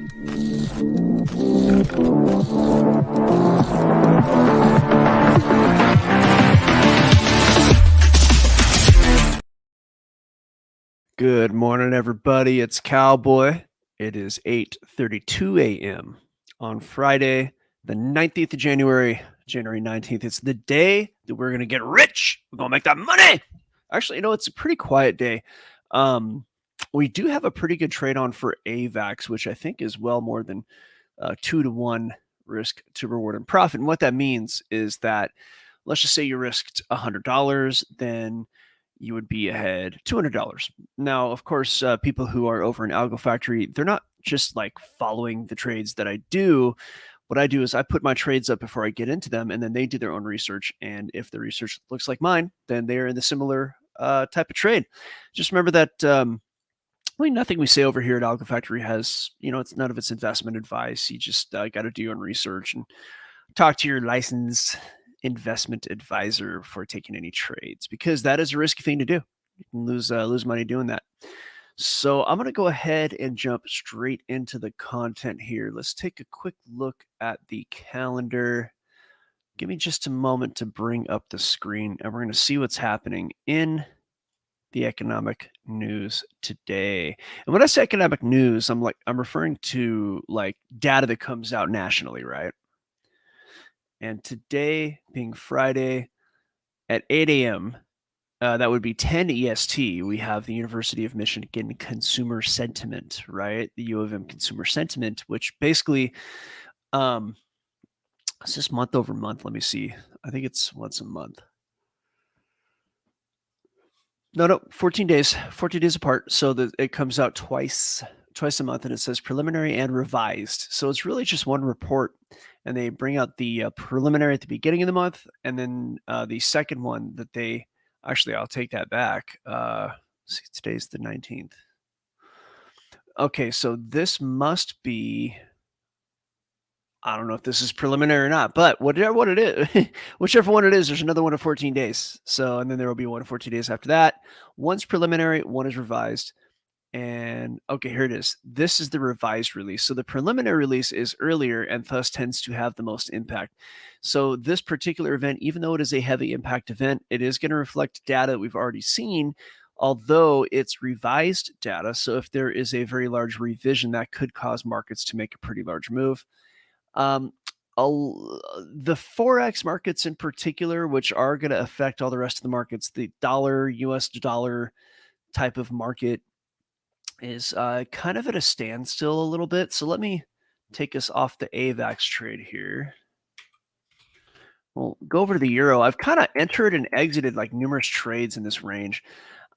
Good morning, everybody. It's Cowboy. It is 8:32 a.m. on Friday, the 19th of January, January 19th. It's the day that we're going to get rich. We're going to make that money. Actually, it's a pretty quiet day. We do have a pretty good trade on for Avax, which I think is well more than 2-to-1 risk to reward and profit. And what that means is that, let's just say you risked $100, then you would be ahead $200. Now, of course, people who are over in Algo Factory, they're not just like following the trades that I do. What I do is I put my trades up before I get into them, and then they do their own research. And if the research looks like mine, then they're in the similar type of trade. Just remember that nothing we say over here at Algo Factory has, it's none of it's investment advice. You just got to do your own research and talk to your licensed investment advisor before taking any trades, because that is a risky thing to do. You can lose money doing that. So I'm going to go ahead and jump straight into the content here. Let's take a quick look at the calendar. Give me just a moment to bring up the screen, and we're going to see what's happening in the economic news today. And when I say economic news, I'm referring to like data that comes out nationally, right? And today, being Friday at 8 a.m., that would be 10 EST, we have the University of Michigan Consumer Sentiment, right? The U of M Consumer Sentiment, which basically, it's just month over month. Let me see. I think it's once a month. No, 14 days apart. So that it comes out twice a month, and it says preliminary and revised. So it's really just one report, and they bring out the preliminary at the beginning of the month, and then the second one that they actually, I'll take that back. See, today's the 19th. Okay, so this must be, I don't know if this is preliminary or not, but whatever one it is, whichever one it is, there's another one in 14 days. So, and then there will be one in 14 days after that. One's preliminary, one is revised. And okay, here it is. This is the revised release. So the preliminary release is earlier and thus tends to have the most impact. So this particular event, even though it is a heavy impact event, it is going to reflect data we've already seen, although it's revised data. So if there is a very large revision, that could cause markets to make a pretty large move. The Forex markets in particular, which are going to affect all the rest of the markets, the dollar, US dollar type of market, is kind of at a standstill a little bit. So let me take us off the AVAX trade here. We'll go over to the euro. I've kind of entered and exited like numerous trades in this range.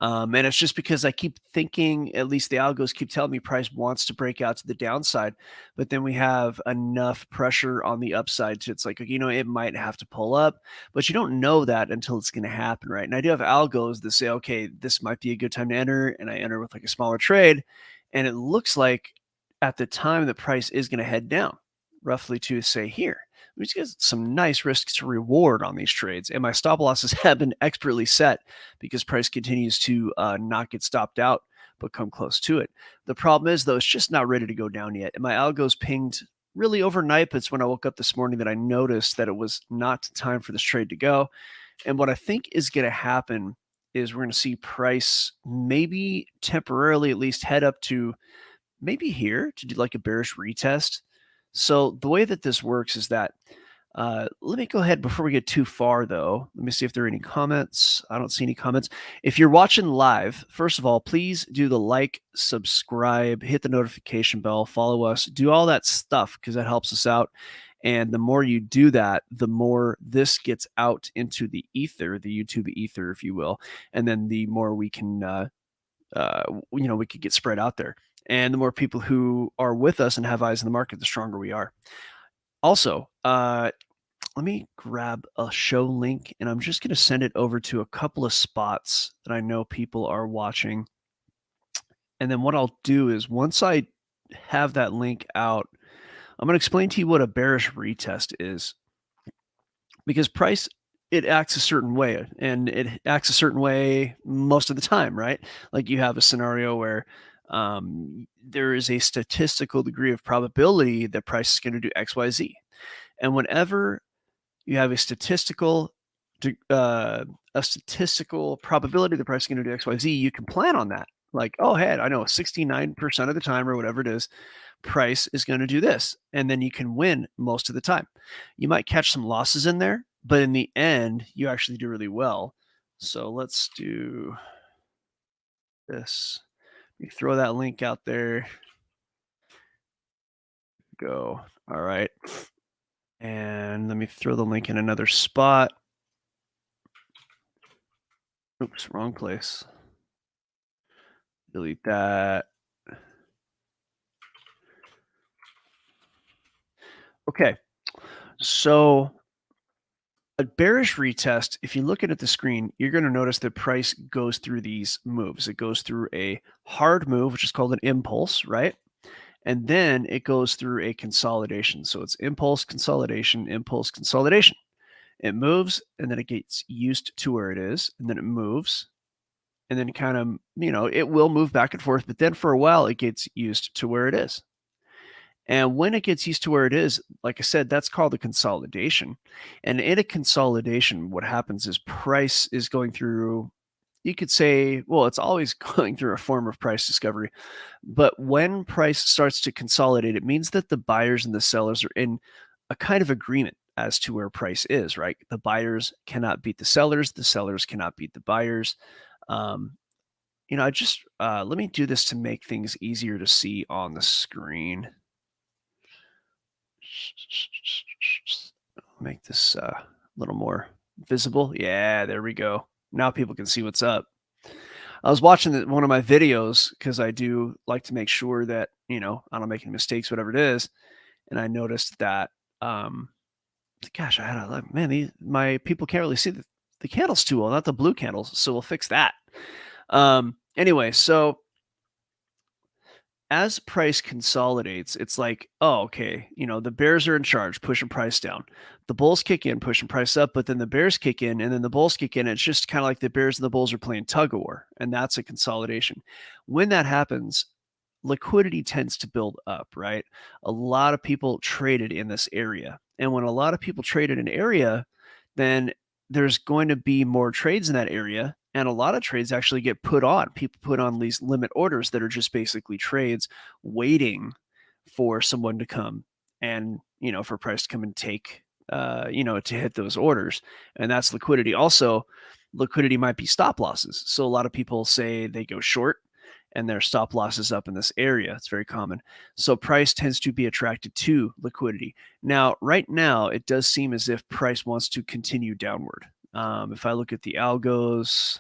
And it's just because I keep thinking, at least the algos keep telling me price wants to break out to the downside, but then we have enough pressure on the upside to, it's like, it might have to pull up, but you don't know that until it's going to happen, right? And I do have algos that say, okay, this might be a good time to enter, and I enter with like a smaller trade, and it looks like at the time the price is going to head down, roughly to say here. We just get some nice risks to reward on these trades, and my stop losses have been expertly set because price continues to not get stopped out but come close to it. The problem is, though, it's just not ready to go down yet, and my algos pinged really overnight, but it's when I woke up this morning that I noticed that it was not time for this trade to go. And what I think is going to happen is we're going to see price maybe temporarily at least head up to maybe here to do like a bearish retest. So the way that this works is that, let me go ahead before we get too far, though. Let me see if there are any comments. I don't see any comments. If you're watching live, first of all, please do the like, subscribe, hit the notification bell, follow us, do all that stuff because that helps us out. And the more you do that, the more this gets out into the ether, the YouTube ether, if you will. And then the more we can, we could get spread out there. And the more people who are with us and have eyes in the market, the stronger we are. Also, let me grab a show link, and I'm just going to send it over to a couple of spots that I know people are watching. And then what I'll do is once I have that link out, I'm going to explain to you what a bearish retest is. Because price, it acts a certain way, and it acts a certain way most of the time, right? Like you have a scenario where there is a statistical degree of probability that price is going to do X, Y, Z. And whenever you have a statistical probability the price is going to do X, Y, Z, you can plan on that. Like, oh, hey, I know 69% of the time or whatever it is, price is going to do this. And then you can win most of the time. You might catch some losses in there, but in the end, you actually do really well. So let's do this. You throw that link out there. Go. All right. And let me throw the link in another spot. Oops, wrong place. Delete that. Okay. So a bearish retest, if you look at the screen, you're going to notice that price goes through these moves. It goes through a hard move, which is called an impulse, right? And then it goes through a consolidation. So it's impulse, consolidation, impulse, consolidation. It moves, and then it gets used to where it is, and then it moves, and then kind of, it will move back and forth, but then for a while it gets used to where it is. And when it gets used to where it is, like I said, that's called a consolidation. And in a consolidation, what happens is price is going through, you could say, well, it's always going through a form of price discovery. But when price starts to consolidate, it means that the buyers and the sellers are in a kind of agreement as to where price is, right? The buyers cannot beat the sellers cannot beat the buyers. I just, let me do this to make things easier to see on the screen. Make this a little more visible. Yeah, there we go. Now people can see what's up. I was watching one of my videos because I do like to make sure that, I don't make any mistakes, whatever it is. And I noticed that, gosh, I had my people can't really see the candles too well, not the blue candles. So we'll fix that. Anyway, so as price consolidates, it's like, oh, okay, the bears are in charge, pushing price down. The bulls kick in, pushing price up, but then the bears kick in, and then the bulls kick in. It's just kind of like the bears and the bulls are playing tug of war, and that's a consolidation. When that happens, liquidity tends to build up, right? A lot of people traded in this area. And when a lot of people traded in an area, then there's going to be more trades in that area. And a lot of trades actually get put on. People put on these limit orders that are just basically trades waiting for someone to come and, for price to come and take, to hit those orders. And that's liquidity. Also, liquidity might be stop losses. So a lot of people say they go short and their stop losses up in this area. It's very common. So price tends to be attracted to liquidity. Now, right now, it does seem as if price wants to continue downward. If I look at the algos,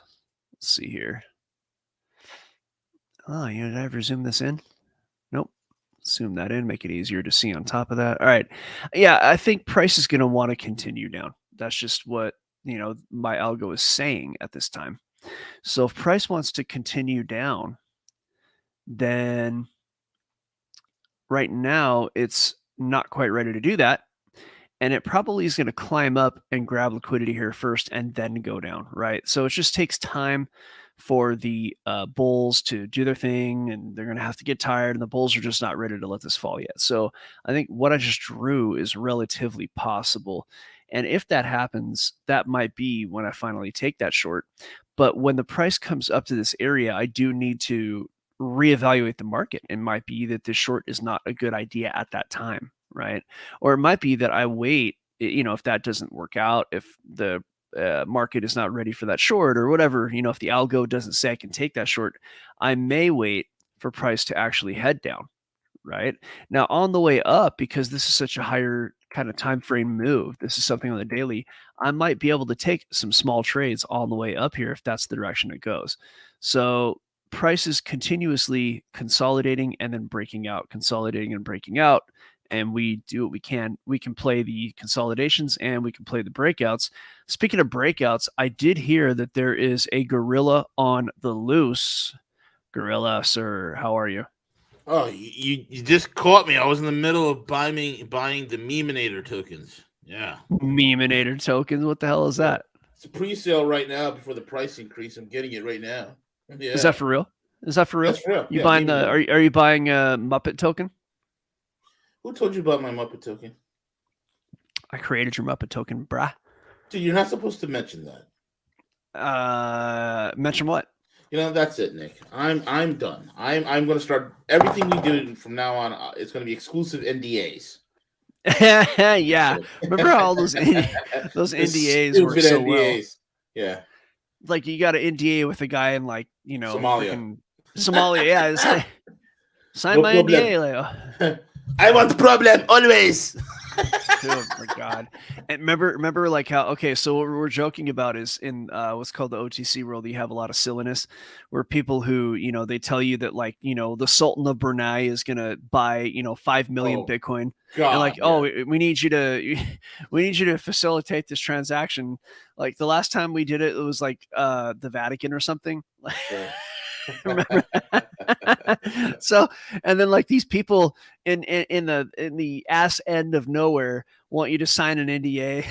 let's see here. Oh, did I ever zoom this in? Nope. Zoom that in, make it easier to see on top of that. All right. Yeah, I think price is going to want to continue down. That's just what, my algo is saying at this time. So if price wants to continue down, then right now it's not quite ready to do that. And it probably is going to climb up and grab liquidity here first and then go down, right? So it just takes time for the bulls to do their thing, and they're going to have to get tired, and the bulls are just not ready to let this fall yet. So I think what I just drew is relatively possible. And if that happens, that might be when I finally take that short. But when the price comes up to this area, I do need to reevaluate the market. It might be that this short is not a good idea at that time, right? Or it might be that I wait, if that doesn't work out, if the market is not ready for that short or whatever, if the algo doesn't say I can take that short, I may wait for price to actually head down, right? Now on the way up, because this is such a higher kind of time frame move, this is something on the daily, I might be able to take some small trades on the way up here if that's the direction it goes. So price is continuously consolidating and then breaking out, consolidating and breaking out. And we do what we can. We can play the consolidations and we can play the breakouts. Speaking of breakouts, I did hear that there is a gorilla on the loose. Gorilla, sir, how are you? Oh, you just caught me. I was in the middle of buying the Meminator tokens. Yeah. Meminator tokens? What the hell is that? It's a pre-sale right now before the price increase. I'm getting it right now. Yeah. Is that for real? Is that for real? That's for real. You Yeah, buying meme the? note. Are you buying a Muppet token? Who told you about my Muppet token? I created your Muppet token, brah. Dude, you're not supposed to mention that. Mention what? You know, that's it, Nick. I'm done. I'm going to start everything we do from now on. It's going to be exclusive NDAs. Yeah. Remember how all those those The NDAs work stupid so well? NDAs. Yeah. Like you got an NDA with a guy in like Somalia. freaking Somalia. Yeah, it's like sign No my problem. NDA. Like, oh. I want the problem always. Oh my god! And remember, like how? Okay, so what we're joking about is in what's called the OTC world. You have a lot of silliness, where people who they tell you that like the Sultan of Brunei is gonna buy 5 million Oh, Bitcoin, and like God. oh Yeah. we need you to we need you to facilitate this transaction. Like the last time we did it, it was like the Vatican or something. Yeah. Remember? So, and then like these people in the ass end of nowhere want you to sign an NDA,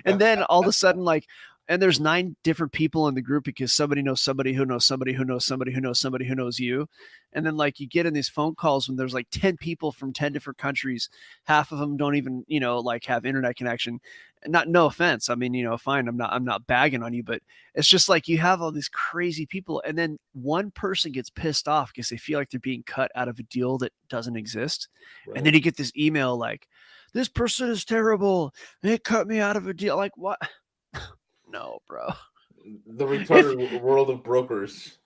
and then all of a sudden like. And there's 9 different people in the group because somebody knows somebody who knows somebody who knows somebody who knows somebody who knows you. And then like you get in these phone calls when there's like 10 people from 10 different countries. Half of them don't even, like have internet connection. Not no offense. I mean, fine. I'm not bagging on you, but it's just like you have all these crazy people, and then one person gets pissed off because they feel like they're being cut out of a deal that doesn't exist. Right. And then you get this email like, this person is terrible. They cut me out of a deal. Like what? No, bro. The retarded world of brokers.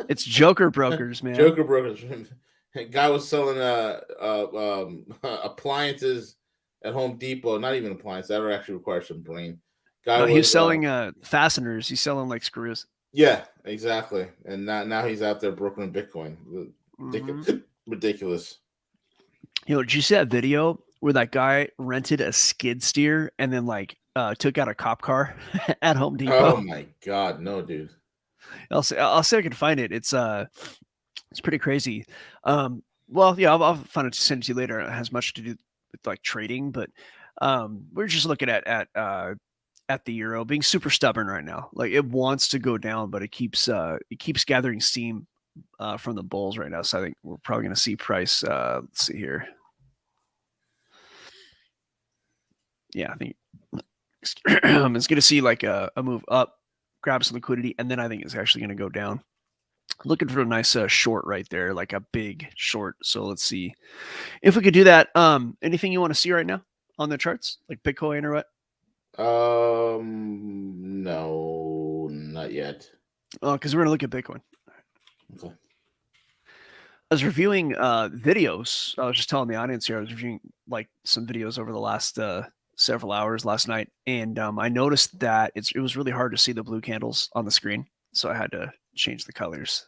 It's Joker brokers, man. Joker brokers. Guy was selling appliances at Home Depot. Not even appliances. That would actually require some brain. Guy No, was he's selling fasteners. He's selling like screws. yeah, exactly. And now he's out there brokering Bitcoin. Ridiculous. Did you see that video where that guy rented a skid steer and then like took out a cop car at Home Depot? Oh my god, no, dude. I'll see if I can find it. It's pretty crazy. Well, yeah, I'll find it to send it to you later. It has much to do with like trading, but we're just looking at the euro being super stubborn right now. Like it wants to go down, but it keeps gathering steam from the bulls right now. So I think we're probably going to see price. Let's see here. Yeah, I think it's going to see like a move up, grab some liquidity, and then I think it's actually going to go down. Looking for a nice short right there, like a big short. So let's see if we could do that. Anything you want to see right now on the charts, like Bitcoin or what? No, not yet. Oh, because we're gonna look at Bitcoin. Okay. I was reviewing videos. I was just telling the audience here. I was reviewing like some videos over the last several hours last night, and I noticed that it was really hard to see the blue candles on the screen, so I had to change the colors.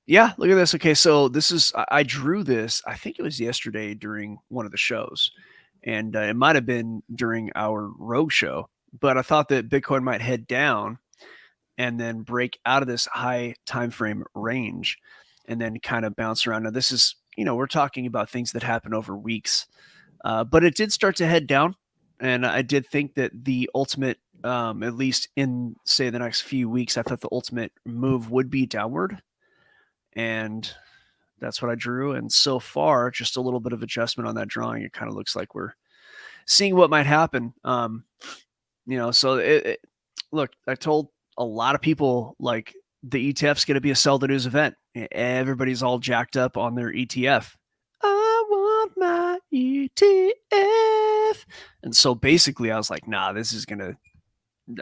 Yeah, look at this. Okay, so this is I drew this. I think it was yesterday during one of the shows, and it might have been during our Rogue show. But I thought that Bitcoin might head down and then break out of this high time frame range, and then kind of bounce around. Now, this is we're talking about things that happen over weeks, but it did start to head down, and I did think that the ultimate, at least in say the next few weeks, I thought the ultimate move would be downward, and that's what I drew. And so far, just a little bit of adjustment on that drawing. It kind of looks like we're seeing what might happen. So look, I told a lot of people like the ETF's going to be a sell the news event. Everybody's all jacked up on their ETF. I want my ETF. And so basically I was like, nah, this is going to,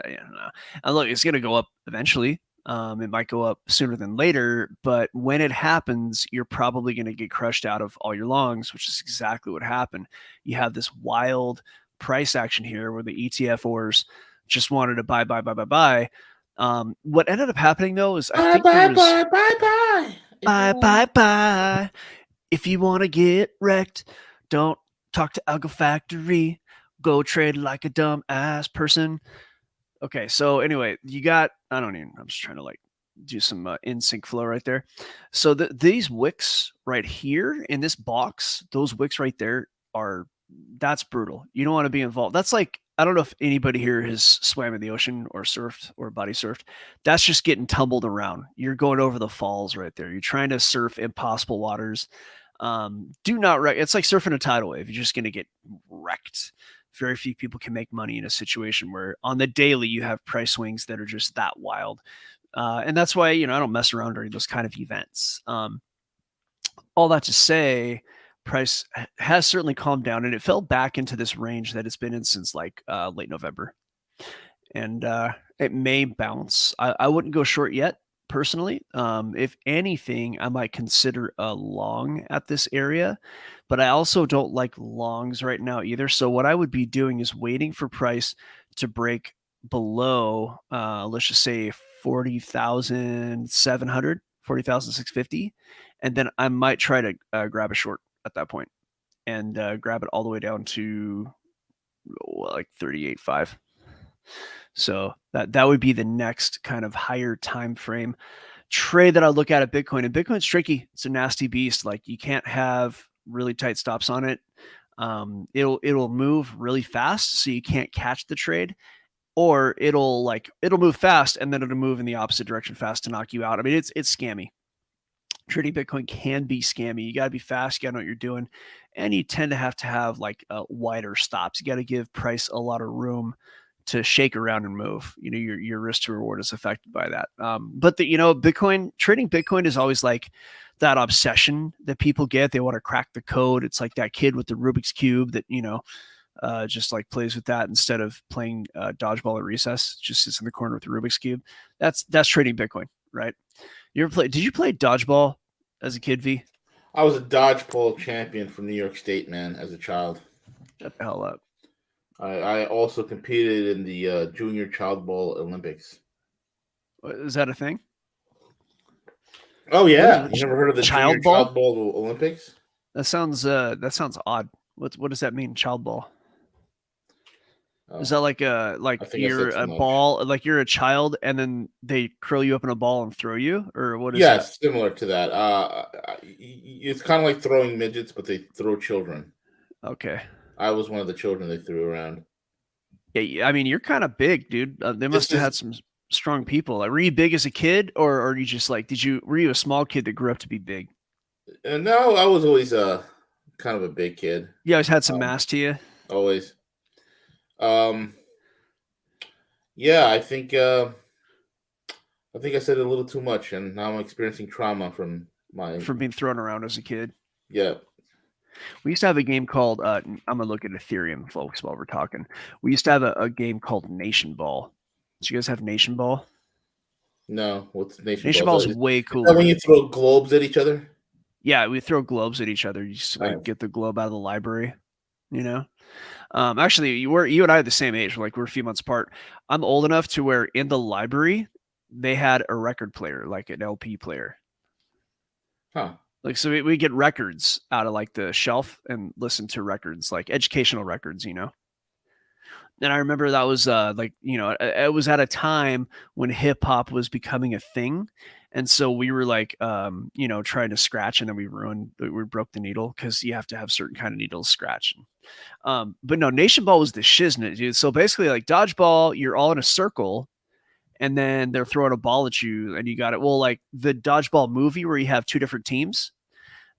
and look, it's going to go up eventually. It might go up sooner than later, but when it happens, you're probably going to get crushed out of all your longs, which is exactly what happened. You have this wild price action here where the ETF-ors just wanted to buy. What ended up happening though is I think bye. If you want to get wrecked, don't talk to Algo Factory. Go trade like a dumb ass person. Okay, so anyway, I'm just trying to like do some in sync flow right there. So these wicks right here in this box, those wicks right there that's brutal. You don't want to be involved. That's like I don't know if anybody here has swam in the ocean or surfed or body surfed. That's just getting tumbled around. You're going over the falls right there. You're trying to surf impossible waters. Do not wreck. It's like surfing a tidal wave. You're just going to get wrecked. Very few people can make money in a situation where on the daily you have price swings that are just that wild. And that's why, I don't mess around during those kind of events. All that to say, price has certainly calmed down and it fell back into this range that it's been in since like late November. And it may bounce. I wouldn't go short yet, personally. If anything, I might consider a long at this area, but I also don't like longs right now either. So what I would be doing is waiting for price to break below, let's just say 40,700, 40,650, and then I might try to grab a short at that point and grab it all the way down to like 38.5. So that would be the next kind of higher time frame trade that I look at Bitcoin. And Bitcoin's tricky. It's a nasty beast. Like you can't have really tight stops on it. It'll move really fast, so you can't catch the trade, or it'll move fast and then it'll move in the opposite direction fast to knock you out. I mean, it's scammy. Trading Bitcoin can be scammy. You got to be fast. You got to know what you're doing, and you tend to have like wider stops. You got to give price a lot of room to shake around and move. Your risk to reward is affected by that. But Bitcoin, trading Bitcoin is always like that obsession that people get. They want to crack the code. It's like that kid with the Rubik's Cube that, just like plays with that instead of playing dodgeball at recess, just sits in the corner with the Rubik's Cube. That's trading Bitcoin, right? Did you play dodgeball as a kid, V? I was a dodgeball champion from New York State, man, as a child. Shut the hell up. I also competed in the Junior Child Ball Olympics. Is that a thing? Oh yeah, you never heard of the Child Junior Ball? Child Ball Olympics? That sounds odd. What does that mean, child ball? Oh, is that like you're a ball, like you're a child, and then they curl you up in a ball and throw you, or what is that? Yes, similar to that. It's kind of like throwing midgets, but they throw children. Okay. I was one of the children they threw around. Yeah, I mean, you're kind of big, dude. They must have had some strong people. Like, were you big as a kid, or are you just like, were you a small kid that grew up to be big? No, I was always kind of a big kid. You always had some mass to you. Always. Yeah, I think I said a little too much, and now I'm experiencing trauma from being thrown around as a kid. Yeah. We used to have a game called I'm gonna look at Ethereum, folks, while we're talking. We used to have a game called Nation Ball. Did you guys have Nation Ball? No, what's Nation Ball? Nation Ball is way cooler. Is that when you throw globes at each other? Yeah, we throw globes at each other. You just get the globe out of the library, Actually, you and I are the same age. We're a few months apart. I'm old enough to where in the library they had a record player, like an LP player. Huh. Like, so we get records out of like the shelf and listen to records, like educational records, And I remember that was it was at a time when hip hop was becoming a thing. And so we were like, trying to scratch, and then we broke the needle because you have to have certain kind of needles to scratch. But no, Nation Ball was the shiznit, dude. So basically, like dodgeball, you're all in a circle, and then they're throwing a ball at you, and you got it. Well, like the dodgeball movie where you have two different teams,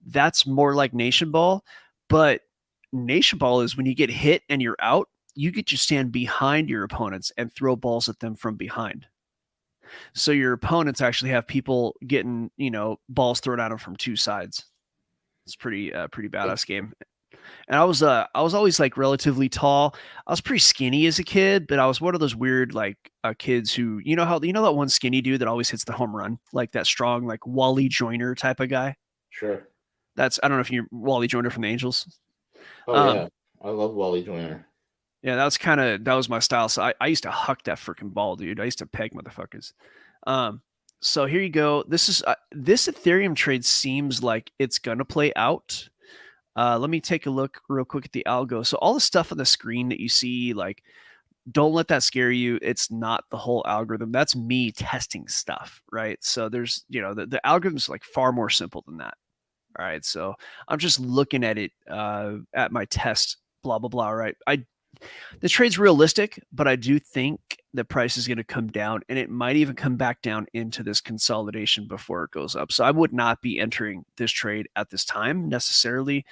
that's more like Nation Ball. But Nation Ball is when you get hit and you're out, you get to stand behind your opponents and throw balls at them from behind. So your opponents actually have people getting, balls thrown at them from two sides. It's pretty badass game. And I was always like relatively tall. I was pretty skinny as a kid, but I was one of those weird like kids who, that one skinny dude that always hits the home run, like that strong like Wally Joyner type of guy. Sure. I don't know if you're Wally Joyner from the Angels. Oh yeah, I love Wally Joyner. Yeah, that was my style. So I used to huck that freaking ball, dude. I used to peg motherfuckers. So here you go. This Ethereum trade seems like it's gonna play out. Let me take a look real quick at the algo. So all the stuff on the screen that you see, like, don't let that scare you. It's not the whole algorithm. That's me testing stuff, right? So there's, the algorithm's like far more simple than that. All right. So I'm just looking at it, at my test, blah, blah, blah. Right. the trade's realistic, but I do think the price is going to come down, and it might even come back down into this consolidation before it goes up. So I would not be entering this trade at this time necessarily.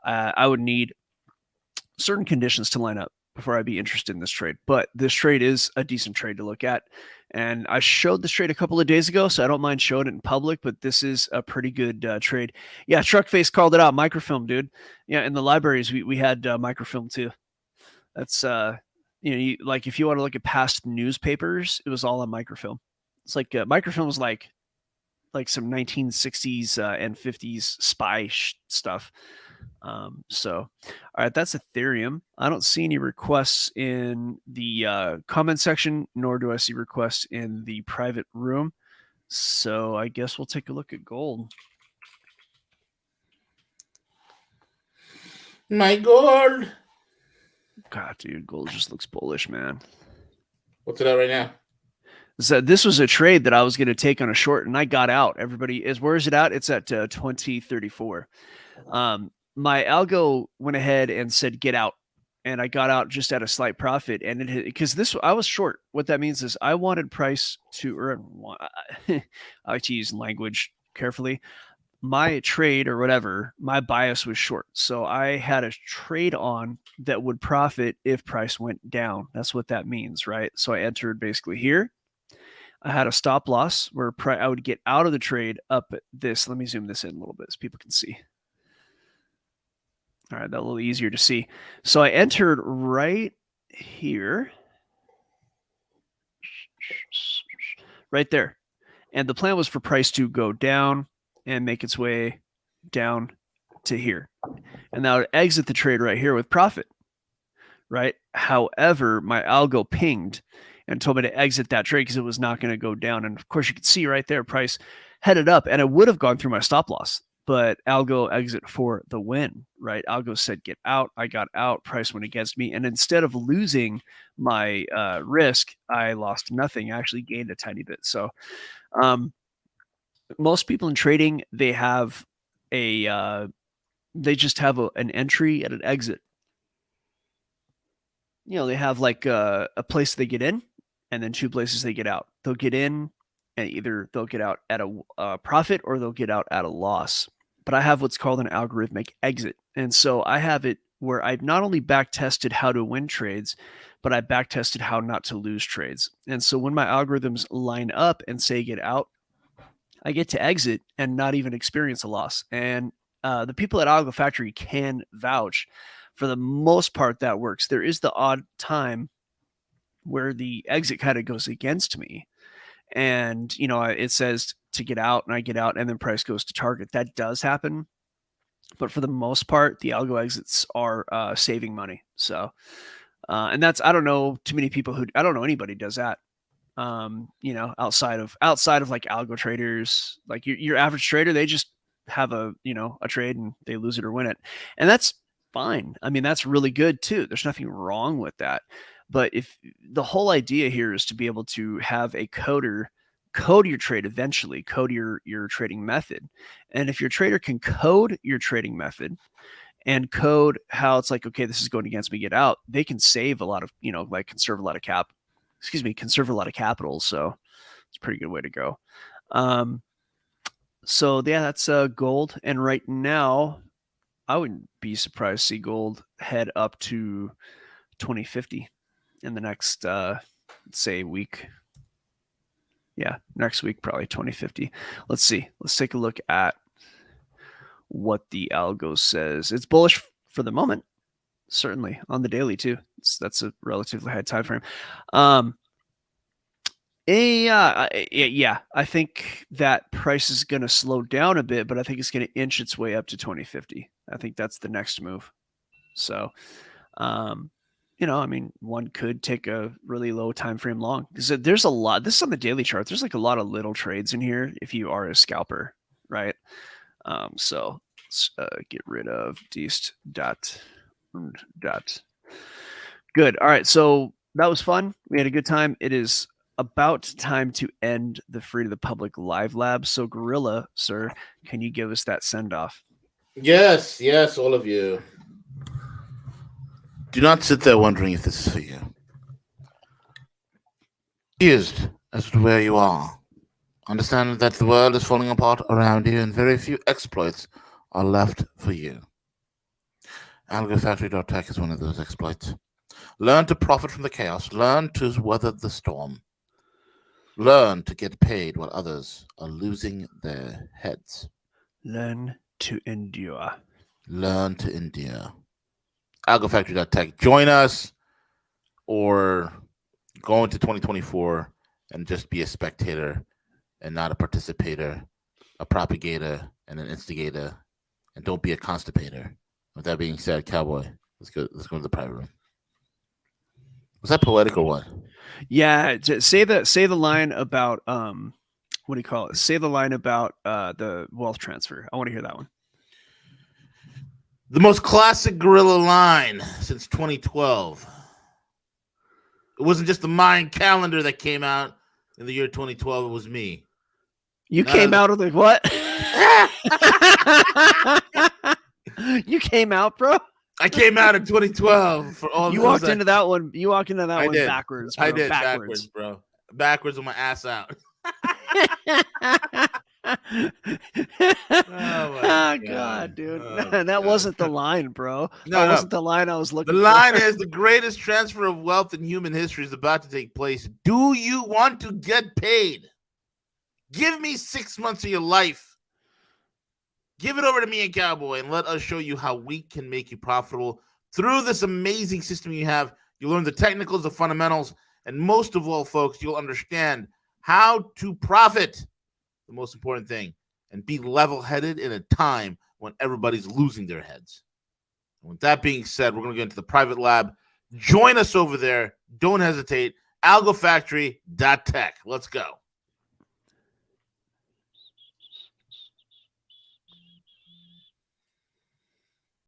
I would need certain conditions to line up before I'd be interested in this trade. But this trade is a decent trade to look at. And I showed this trade a couple of days ago, so I don't mind showing it in public, but this is a pretty good trade. Yeah, Truckface called it out. Microfilm, dude. Yeah, in the libraries, we had microfilm too. That's, like if you want to look at past newspapers, it was all on microfilm. It's like microfilm was like some 1960s and 50s spy stuff. So, all right, that's Ethereum. I don't see any requests in the comment section, nor do I see requests in the private room. So I guess we'll take a look at gold. My gold. God, dude, gold just looks bullish, man. What's it at right now? So this was a trade that I was going to take on a short, and I got out. Everybody is, where is it at? It's at 2034. My algo went ahead and said get out, and I got out just at a slight profit. And it, because this, I was short. What that means is I wanted price to, or I like to use language carefully. My trade or whatever, my bias was short. So I had a trade on that would profit if price went down. That's what that means, right? So I entered basically here. I had a stop loss where I would get out of the trade up at this. Let me zoom this in a little bit so people can see. All right, that's a little easier to see. So I entered right here, right there. And the plan was for price to go down and make its way down to here. And now to exit the trade right here with profit, right? However, my algo pinged and told me to exit that trade because it was not going to go down. And of course, you can see right there, price headed up, and it would have gone through my stop loss. But algo exit for the win, right? Algo said get out. I got out. Price went against me. And instead of losing my risk, I lost nothing. I actually gained a tiny bit. So most people in trading, they have they just have an entry and an exit. They have like a place they get in and then two places they get out. They'll get in and either they'll get out at a profit or they'll get out at a loss. But I have what's called an algorithmic exit. And so I have it where I've not only back tested how to win trades, but I back tested how not to lose trades. And so when my algorithms line up and say get out, I get to exit and not even experience a loss. And the people at Algo Factory can vouch. For the most part, that works. There is the odd time where the exit kind of goes against me. And, it says to get out and I get out and then price goes to target. That does happen. But for the most part, the algo exits are saving money. So, and that's, I don't know too many people I don't know anybody does that. Outside of like algo traders, like your average trader, they just have a trade and they lose it or win it. And that's fine. I mean, that's really good too. There's nothing wrong with that. But if the whole idea here is to be able to have a coder code your trade eventually, code your trading method. And if your trader can code your trading method and code how it's like, okay, this is going against me, get out, they can save a lot of, conserve a lot of capital. So it's a pretty good way to go. So yeah, that's gold. And right now, I wouldn't be surprised to see gold head up to 2050 in the next, say, week. Yeah, next week, probably 2050. Let's see. Let's take a look at what the algo says. It's bullish for the moment, certainly on the daily too. That's a relatively high time frame. Yeah, I think that price is going to slow down a bit, but I think it's going to inch its way up to 2050. I think that's the next move. So, one could take a really low time frame long. There's a lot. This is on the daily chart. There's like a lot of little trades in here if you are a scalper, right? So let's get rid of Deist dot. Good. All right. So that was fun. We had a good time. It is about time to end the Free to the Public Live Lab. So Gorilla, sir, can you give us that send off? Yes, all of you. Do not sit there wondering if this is for you. Confused as to where you are. Understand that the world is falling apart around you and very few exploits are left for you. Algo Factory.tech is one of those exploits. Learn to profit from the chaos. Learn to weather the storm. Learn to get paid while others are losing their heads. Learn to endure. Learn to endure. AlgoFactory.tech. Join us or go into 2024 and just be a spectator and not a participator, a propagator, and an instigator. And don't be a constipator. With that being said, Cowboy, let's go to the private room. Was that poetic or what? Yeah, say the line about what do you call it? Say the line about the wealth transfer. I want to hear that one. The most classic gorilla line since 2012. It wasn't just the Mayan calendar that came out in the year 2012. It was me. You came out of the what? You came out, bro. I came out in 2012 for all. You walked into that one. You walked into that one did. backwards. Bro. I did backwards, bro. Backwards with my ass out. Oh God, dude. That wasn't the line, bro. That wasn't the line I was looking for. The line is the greatest transfer of wealth in human history is about to take place. Do you want to get paid? Give me 6 months of your life. Give it over to me and Cowboy, and let us show you how we can make you profitable through this amazing system you have. You learn the technicals, the fundamentals, and most of all, folks, you'll understand how to profit, the most important thing, and be level-headed in a time when everybody's losing their heads. And with that being said, we're going to get into the private lab. Join us over there. Don't hesitate. AlgoFactory.tech. Let's go.